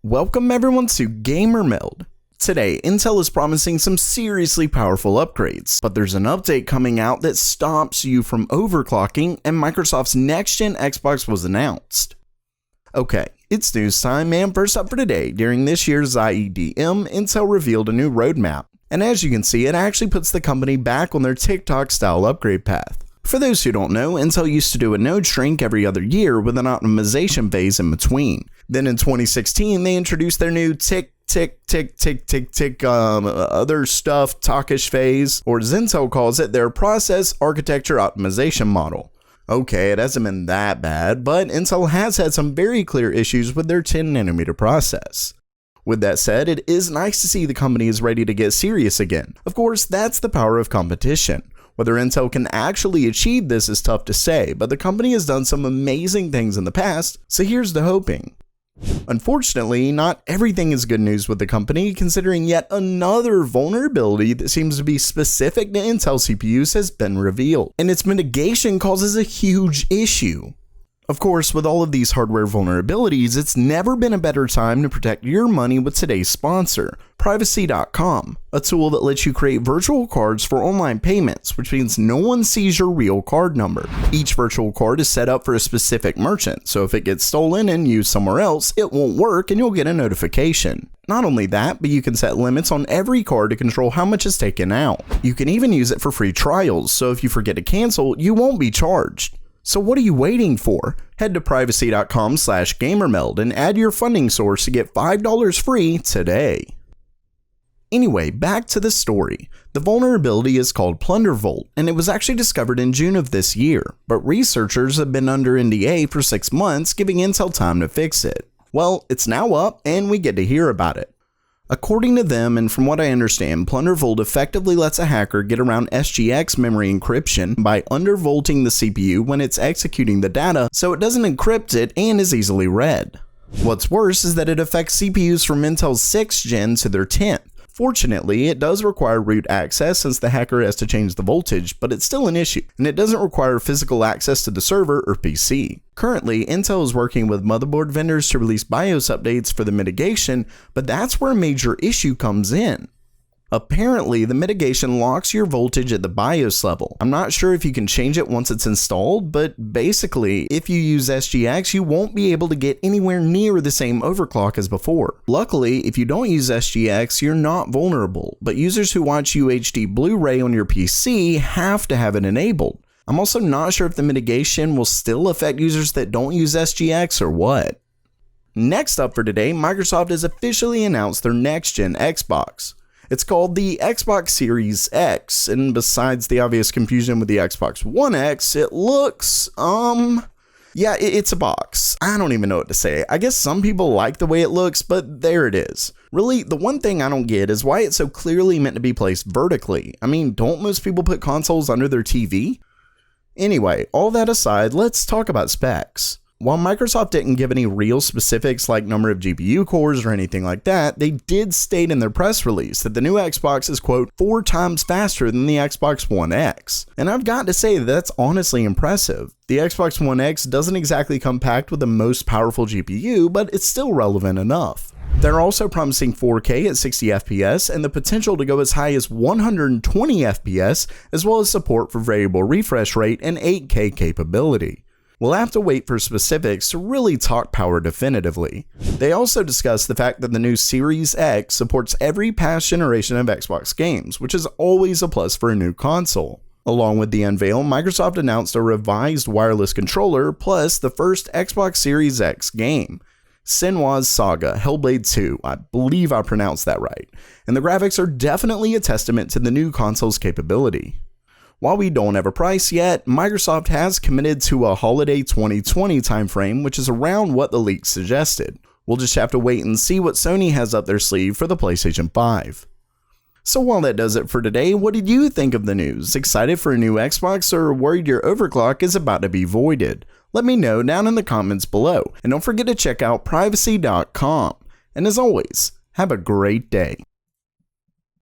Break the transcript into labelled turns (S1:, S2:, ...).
S1: Welcome everyone to Gamer Meld. Today, Intel is promising some seriously powerful upgrades, but there's an update coming out that stops you from overclocking, and Microsoft's next-gen Xbox was announced. Okay, it's news time, and first up for today, during this year's IEDM, Intel revealed a new roadmap, and as you can see, it actually puts the company back on their TikTok-style upgrade path. For those who don't know, Intel used to do a node shrink every other year with an optimization phase in between. Then in 2016, they introduced their new other stuff talkish phase, or as Intel calls it, their process architecture optimization model. Okay, it hasn't been that bad, but Intel has had some very clear issues with their 10nm process. With that said, it is nice to see the company is ready to get serious again. Of course, that's the power of competition. Whether Intel can actually achieve this is tough to say, but the company has done some amazing things in the past, so here's to hoping. Unfortunately, not everything is good news with the company, considering yet another vulnerability that seems to be specific to Intel CPUs has been revealed, and its mitigation causes a huge issue. Of course, with all of these hardware vulnerabilities, it's never been a better time to protect your money with today's sponsor, Privacy.com, a tool that lets you create virtual cards for online payments, which means no one sees your real card number. Each virtual card is set up for a specific merchant, so if it gets stolen and used somewhere else, it won't work and you'll get a notification. Not only that, but you can set limits on every card to control how much is taken out. You can even use it for free trials, so if you forget to cancel, you won't be charged. So what are you waiting for? Head to privacy.com/gamermeld and add your funding source to get $5 free today. Anyway, back to the story. The vulnerability is called Plundervolt, and it was actually discovered in June of this year, but researchers have been under NDA for 6 months, giving Intel time to fix it. Well, it's now up, and we get to hear about it. According to them, and from what I understand, Plundervolt effectively lets a hacker get around SGX memory encryption by undervolting the CPU when it's executing the data so it doesn't encrypt it and is easily read. What's worse is that it affects CPUs from Intel's 6th gen to their 10th. Fortunately, it does require root access since the hacker has to change the voltage, but it's still an issue, and it doesn't require physical access to the server or PC. Currently, Intel is working with motherboard vendors to release BIOS updates for the mitigation, but that's where a major issue comes in. Apparently, the mitigation locks your voltage at the BIOS level. I'm not sure if you can change it once it's installed, but basically, if you use SGX, you won't be able to get anywhere near the same overclock as before. Luckily, if you don't use SGX, you're not vulnerable, but users who watch UHD Blu-ray on your PC have to have it enabled. I'm also not sure if the mitigation will still affect users that don't use SGX or what. Next up for today, Microsoft has officially announced their next-gen Xbox. It's called the Xbox Series X, and besides the obvious confusion with the Xbox One X, it looks, it's a box. I don't even know what to say. I guess some people like the way it looks, but there it is. Really, the one thing I don't get is why it's so clearly meant to be placed vertically. I mean, don't most people put consoles under their TV? Anyway, all that aside, let's talk about specs. While Microsoft didn't give any real specifics like number of GPU cores or anything like that, they did state in their press release that the new Xbox is, quote, 4 times faster than the Xbox One X. And I've got to say that's honestly impressive. The Xbox One X doesn't exactly come packed with the most powerful GPU, but it's still relevant enough. They're also promising 4K at 60 FPS and the potential to go as high as 120 FPS, as well as support for variable refresh rate and 8K capability. We'll have to wait for specifics to really talk power definitively. They also discussed the fact that the new Series X supports every past generation of Xbox games, which is always a plus for a new console. Along with the unveil, Microsoft announced a revised wireless controller plus the first Xbox Series X game, Senua's Saga Hellblade 2, I believe I pronounced that right, and the graphics are definitely a testament to the new console's capability. While we don't have a price yet, Microsoft has committed to a holiday 2020 timeframe, which is around what the leak suggested. We'll just have to wait and see what Sony has up their sleeve for the PlayStation 5. So while that does it for today, what did you think of the news? Excited for a new Xbox or worried your overclock is about to be voided? Let me know down in the comments below, and don't forget to check out privacy.com. And as always, have a great day.